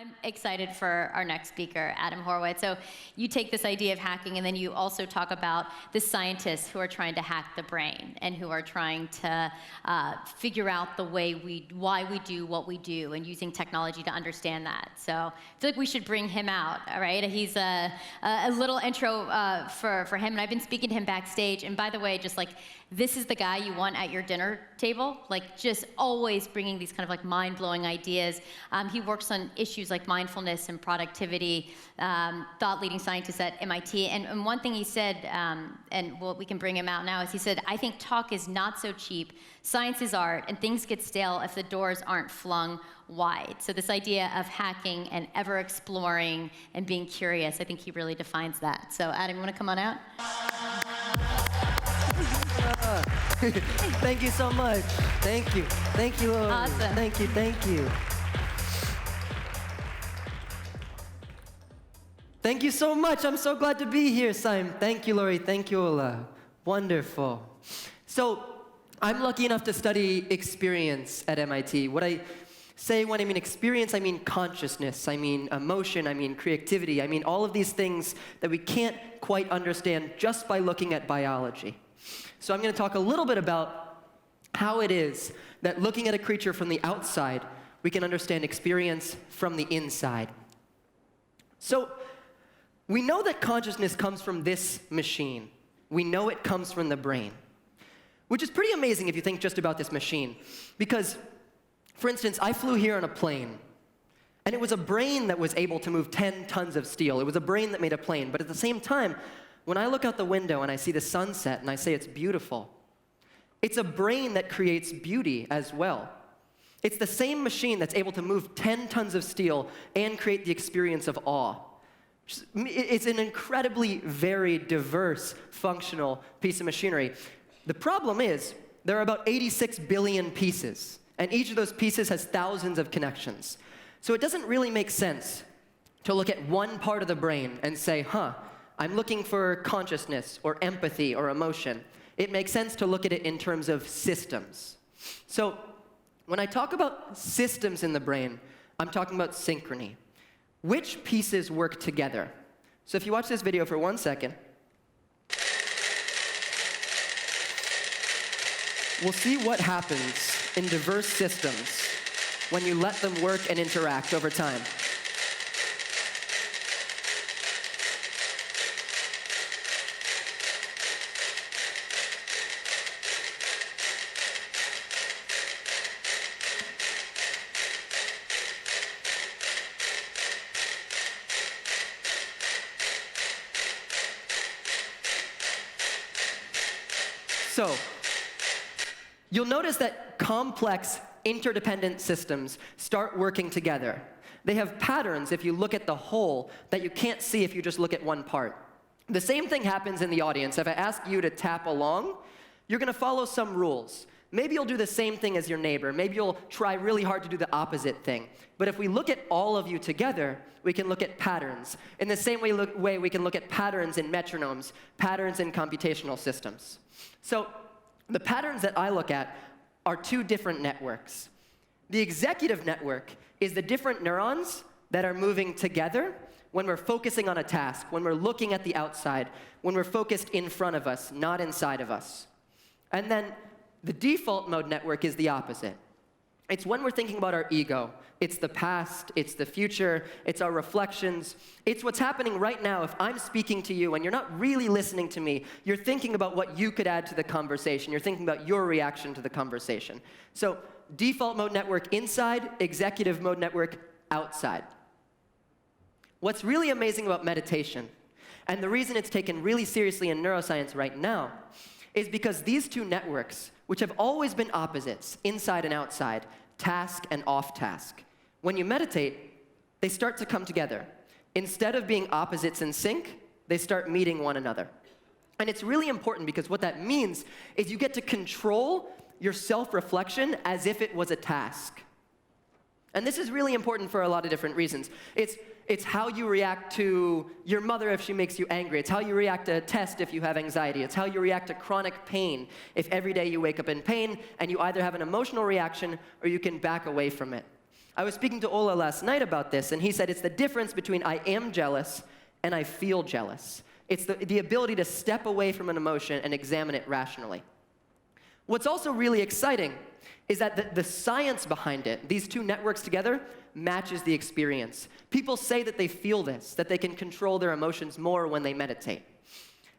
I'm excited for our next speaker, Adam Horowitz. So you take this idea of hacking, and then you also talk about the scientists who are trying to hack the brain and who are trying to figure out the way why we do what we do, and using technology to understand that. So I feel like we should bring him out. All right, he's a little intro for him, and I've been speaking to him backstage. And by the way, just like, this is the guy you want at your dinner table, like just always bringing these kind of like mind-blowing ideas. He works on issues like mindfulness and productivity, thought leading scientist at MIT. And one thing he said, and we can bring him out now, is he said, "I think talk is not so cheap. Science is art, and things get stale if the doors aren't flung wide." So this idea of hacking and ever exploring and being curious, I think he really defines that. So Adam, you want to come on out? Thank you so much. Thank you. Thank you, Lori. Awesome. Thank you, thank you. Thank you so much. I'm so glad to be here, Sime. Thank you, Lori. Thank you, Ola. Wonderful. So, I'm lucky enough to study experience at MIT. What I say when I mean experience, I mean consciousness, I mean emotion, I mean creativity, I mean all of these things that we can't quite understand just by looking at biology. So I'm going to talk a little bit about how it is that looking at a creature from the outside, we can understand experience from the inside. So we know that consciousness comes from this machine. We know it comes from the brain, which is pretty amazing if you think just about this machine. Because, for instance, I flew here on a plane, and it was a brain that was able to move 10 tons of steel. It was a brain that made a plane. But at the same time, when I look out the window and I see the sunset and I say it's beautiful, it's a brain that creates beauty as well. It's the same machine that's able to move 10 tons of steel and create the experience of awe. It's an incredibly very diverse, functional piece of machinery. The problem is, there are about 86 billion pieces, and each of those pieces has thousands of connections. So it doesn't really make sense to look at one part of the brain and say, I'm looking for consciousness or empathy or emotion. It makes sense to look at it in terms of systems. So when I talk about systems in the brain, I'm talking about synchrony. Which pieces work together? So if you watch this video for 1 second, we'll see what happens in diverse systems when you let them work and interact over time. So, you'll notice that complex, interdependent systems start working together. They have patterns if you look at the whole that you can't see if you just look at one part. The same thing happens in the audience. If I ask you to tap along, you're going to follow some rules. Maybe you'll do the same thing as your neighbor. Maybe you'll try really hard to do the opposite thing. But if we look at all of you together, we can look at patterns. In the same way we can look at patterns in metronomes, patterns in computational systems. So the patterns that I look at are two different networks. The executive network is the different neurons that are moving together when we're focusing on a task, when we're looking at the outside, when we're focused in front of us, not inside of us. And then the default mode network is the opposite. It's when we're thinking about our ego. It's the past, it's the future, it's our reflections. It's what's happening right now. If I'm speaking to you and you're not really listening to me, you're thinking about what you could add to the conversation. You're thinking about your reaction to the conversation. So default mode network inside, executive mode network outside. What's really amazing about meditation, and the reason it's taken really seriously in neuroscience right now, is because these two networks, which have always been opposites, inside and outside, task and off-task, when you meditate, they start to come together. Instead of being opposites in sync, they start meeting one another. And it's really important because what that means is you get to control your self-reflection as if it was a task. And this is really important for a lot of different reasons. It's how you react to your mother if she makes you angry. It's how you react to a test if you have anxiety. It's how you react to chronic pain if every day you wake up in pain and you either have an emotional reaction or you can back away from it. I was speaking to Ola last night about this, and he said it's the difference between I am jealous and I feel jealous. It's the ability to step away from an emotion and examine it rationally. What's also really exciting is that the science behind it, these two networks together, matches the experience. People say that they feel this, that they can control their emotions more when they meditate.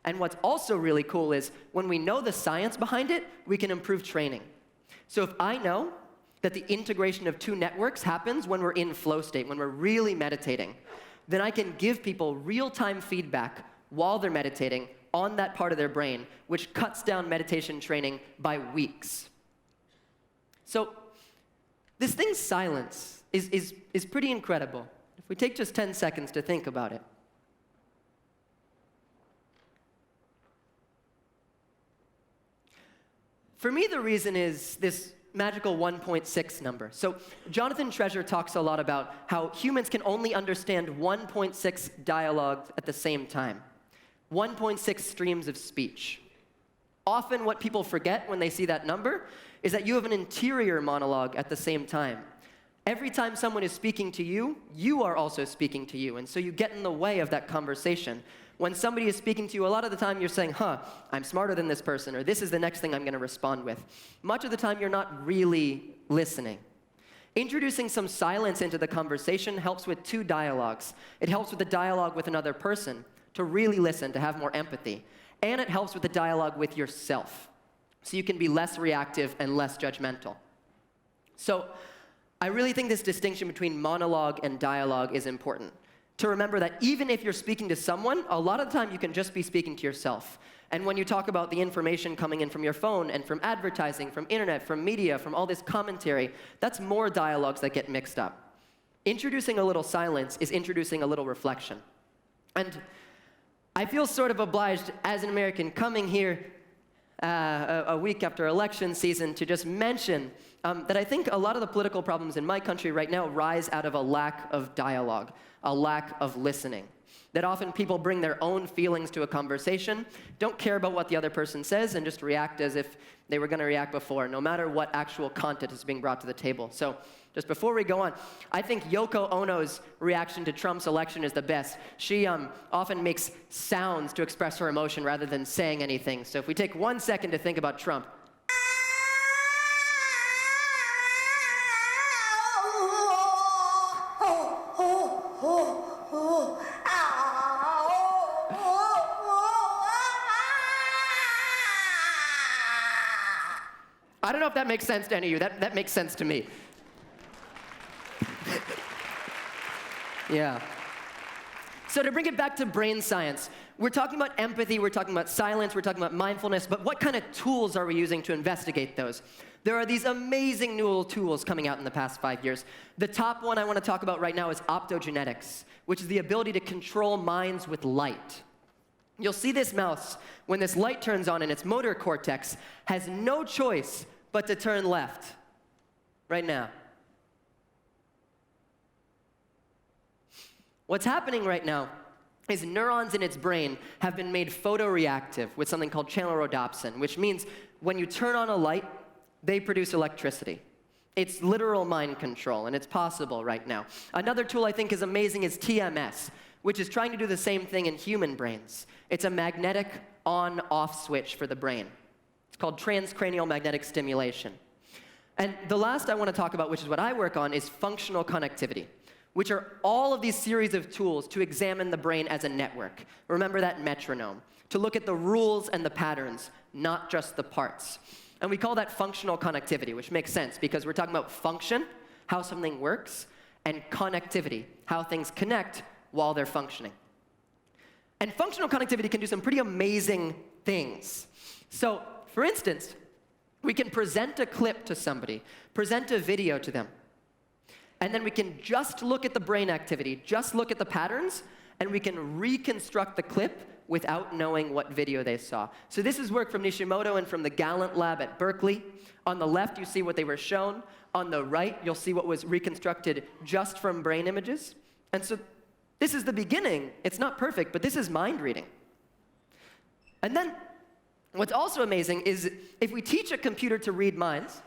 And what's also really cool is when we know the science behind it, we can improve training. So if I know that the integration of two networks happens when we're in flow state, when we're really meditating, then I can give people real-time feedback while they're meditating on that part of their brain, which cuts down meditation training by weeks. So this thing, silence, is pretty incredible. If we take just 10 seconds to think about it. For me, the reason is this magical 1.6 number. So Jonathan Treasure talks a lot about how humans can only understand 1.6 dialogues at the same time. 1.6 streams of speech. Often what people forget when they see that number is that you have an interior monologue at the same time. Every time someone is speaking to you, you are also speaking to you, and so you get in the way of that conversation. When somebody is speaking to you, a lot of the time you're saying, I'm smarter than this person, or this is the next thing I'm going to respond with. Much of the time you're not really listening. Introducing some silence into the conversation helps with two dialogues. It helps with the dialogue with another person, to really listen, to have more empathy. And it helps with the dialogue with yourself, so you can be less reactive and less judgmental. So I really think this distinction between monologue and dialogue is important. To remember that even if you're speaking to someone, a lot of the time you can just be speaking to yourself. And when you talk about the information coming in from your phone and from advertising, from internet, from media, from all this commentary, that's more dialogues that get mixed up. Introducing a little silence is introducing a little reflection. And I feel sort of obliged as an American coming here a week after election season to just mention that I think a lot of the political problems in my country right now rise out of a lack of dialogue, a lack of listening. That often people bring their own feelings to a conversation, don't care about what the other person says, and just react as if they were going to react before, no matter what actual content is being brought to the table. So just before we go on, I think Yoko Ono's reaction to Trump's election is the best. She often makes sounds to express her emotion rather than saying anything. So if we take 1 second to think about Trump. I don't know if that makes sense to any of you. That makes sense to me. Yeah. So to bring it back to brain science, we're talking about empathy, we're talking about silence, we're talking about mindfulness, but what kind of tools are we using to investigate those? There are these amazing new tools coming out in the past 5 years. The top one I want to talk about right now is Opto Genetics, which is the ability to control minds with light. You'll see this mouse, when this light turns on in its motor cortex, has no choice but to turn left, right now. What's happening right now is neurons in its brain have been made photoreactive with something called channelrhodopsin, which means when you turn on a light, they produce electricity. It's literal mind control, and it's possible right now. Another tool I think is amazing is TMS, which is trying to do the same thing in human brains. It's a magnetic on-off switch for the brain. It's called transcranial magnetic stimulation. And the last I want to talk about, which is what I work on, is functional connectivity, which are all of these series of tools to examine the brain as a network. Remember that metronome, to look at the rules and the patterns, not just the parts. And we call that functional connectivity, which makes sense because we're talking about function, how something works, and connectivity, how things connect while they're functioning. And functional connectivity can do some pretty amazing things. So, for instance, we can present a clip to somebody, present a video to them, and then we can just look at the brain activity, just look at the patterns, and we can reconstruct the clip without knowing what video they saw. So this is work from Nishimoto and from the Gallant Lab at Berkeley. On the left, you see what they were shown. On the right, you'll see what was reconstructed just from brain images. And so this is the beginning. It's not perfect, but this is mind reading. And then what's also amazing is if we teach a computer to read minds,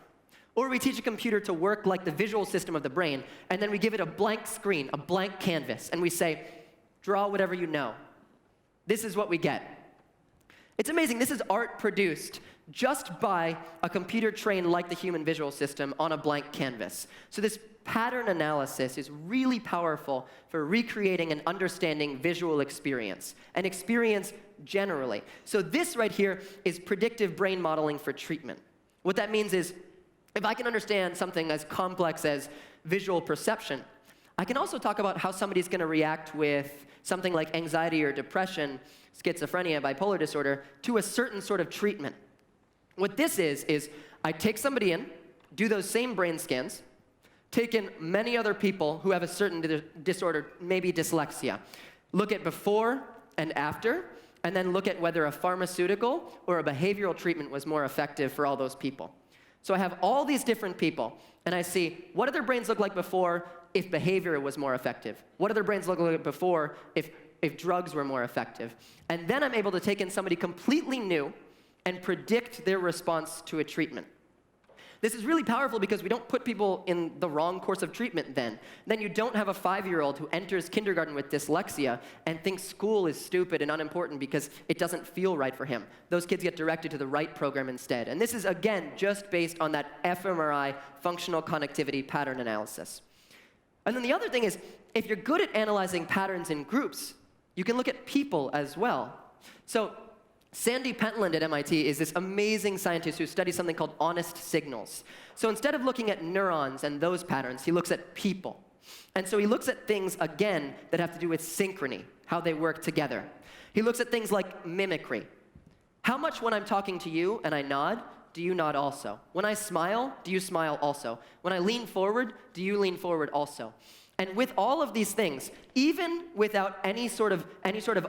Or we teach a computer to work like the visual system of the brain, and then we give it a blank screen, a blank canvas, and we say, draw whatever you know. This is what we get. It's amazing. This is art produced just by a computer trained like the human visual system on a blank canvas. So this pattern analysis is really powerful for recreating and understanding visual experience, and experience generally. So this right here is predictive brain modeling for treatment. What that means is, if I can understand something as complex as visual perception, I can also talk about how somebody's going to react with something like anxiety or depression, schizophrenia, bipolar disorder, to a certain sort of treatment. What this is I take somebody in, do those same brain scans, take in many other people who have a certain disorder, maybe dyslexia, look at before and after, and then look at whether a pharmaceutical or a behavioral treatment was more effective for all those people. So I have all these different people, and I see what do their brains look like before if behavior was more effective? What do their brains look like before if drugs were more effective? And then I'm able to take in somebody completely new and predict their response to a treatment. This is really powerful because we don't put people in the wrong course of treatment then. Then you don't have a 5-year-old who enters kindergarten with dyslexia and thinks school is stupid and unimportant because it doesn't feel right for him. Those kids get directed to the right program instead. And this is, again, just based on that fMRI, functional connectivity pattern analysis. And then the other thing is, if you're good at analyzing patterns in groups, you can look at people as well. So Sandy Pentland at MIT is this amazing scientist who studies something called honest signals. So instead of looking at neurons and those patterns, he looks at people. And so he looks at things, again, that have to do with synchrony, how they work together. He looks at things like mimicry. How much when I'm talking to you and I nod, do you nod also? When I smile, do you smile also? When I lean forward, do you lean forward also? And with all of these things, even without any sort of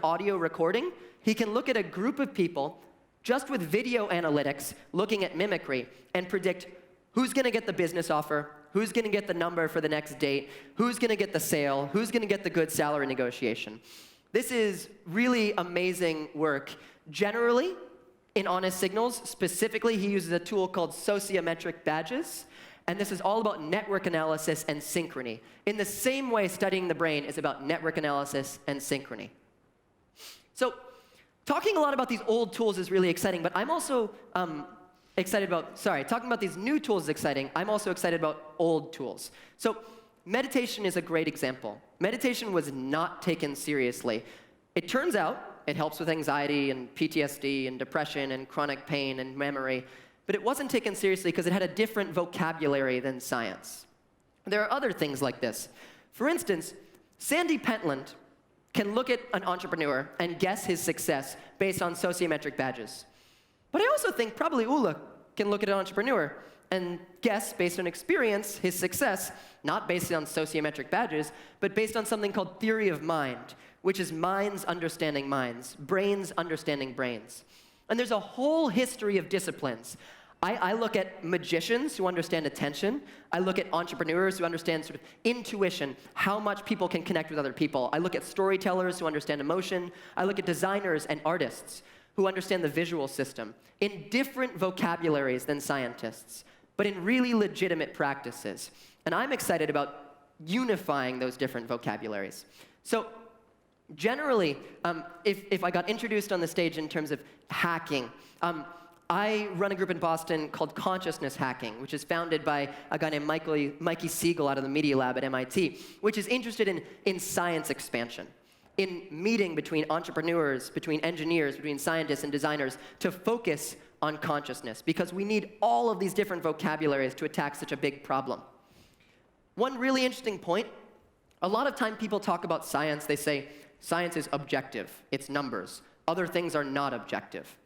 audio recording, he can look at a group of people just with video analytics looking at mimicry and predict who's going to get the business offer, who's going to get the number for the next date, who's going to get the sale, who's going to get the good salary negotiation. This is really amazing work. Generally, in honest signals, specifically, he uses a tool called sociometric badges. And this is all about network analysis and synchrony. In the same way studying the brain is about network analysis and synchrony. So talking a lot about these old tools is really exciting, but I'm also talking about these new tools is exciting. I'm also excited about old tools. So meditation is a great example. Meditation was not taken seriously. It turns out it helps with anxiety and PTSD and depression and chronic pain and memory. But it wasn't taken seriously because it had a different vocabulary than science. There are other things like this. For instance, Sandy Pentland can look at an entrepreneur and guess his success based on sociometric badges. But I also think probably Ula can look at an entrepreneur and guess based on experience his success, not based on sociometric badges, but based on something called theory of mind, which is minds understanding minds, brains understanding brains. And there's a whole history of disciplines. I look at magicians who understand attention. I look at entrepreneurs who understand sort of intuition, how much people can connect with other people. I look at storytellers who understand emotion. I look at designers and artists who understand the visual system in different vocabularies than scientists, but in really legitimate practices. And I'm excited about unifying those different vocabularies. So generally, if I got introduced on the stage in terms of hacking, I run a group in Boston called Consciousness Hacking, which is founded by a guy named Mikey Siegel out of the Media Lab at MIT, which is interested in science expansion, in meeting between entrepreneurs, between engineers, between scientists and designers to focus on consciousness, because we need all of these different vocabularies to attack such a big problem. One really interesting point, a lot of time people talk about science, they say, science is objective, it's numbers. Other things are not objective.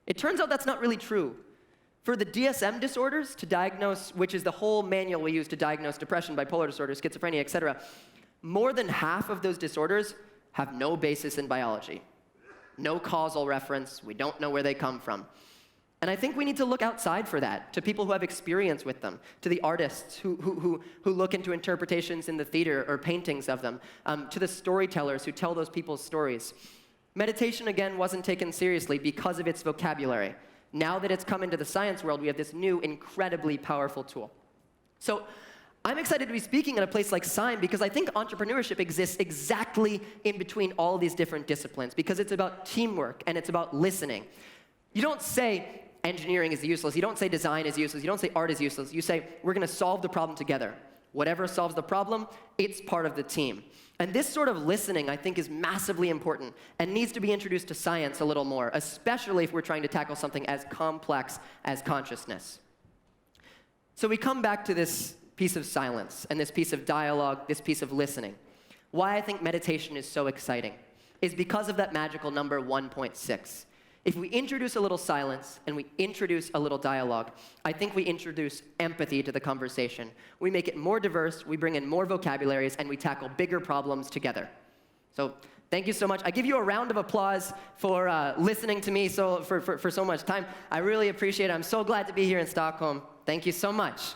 It turns out that's not really true. For the DSM disorders to diagnose, which is the whole manual we use to diagnose depression, bipolar disorder, schizophrenia, et cetera, more than half of those disorders have no basis in biology. No causal reference, we don't know where they come from. And I think we need to look outside for that, to people who have experience with them, to the artists who look into interpretations in the theater or paintings of them, to the storytellers who tell those people's stories. Meditation, again, wasn't taken seriously because of its vocabulary, Now that it's come into the science world, we have this new, incredibly powerful tool. So I'm excited to be speaking at a place like Sime because I think entrepreneurship exists exactly in between all these different disciplines because it's about teamwork and it's about listening. You don't say engineering is useless. You don't say design is useless. You don't say art is useless. You say we're going to solve the problem together. Whatever solves the problem, it's part of the team. And this sort of listening, I think, is massively important and needs to be introduced to science a little more, especially if we're trying to tackle something as complex as consciousness. So we come back to this piece of silence and this piece of dialogue, this piece of listening. Why I think meditation is so exciting is because of that magical number 1.6. If we introduce a little silence and we introduce a little dialogue, I think we introduce empathy to the conversation. We make it more diverse, we bring in more vocabularies, and we tackle bigger problems together. So thank you so much. I give you a round of applause for listening to me for so much time. I really appreciate it. I'm so glad to be here in Stockholm. Thank you so much.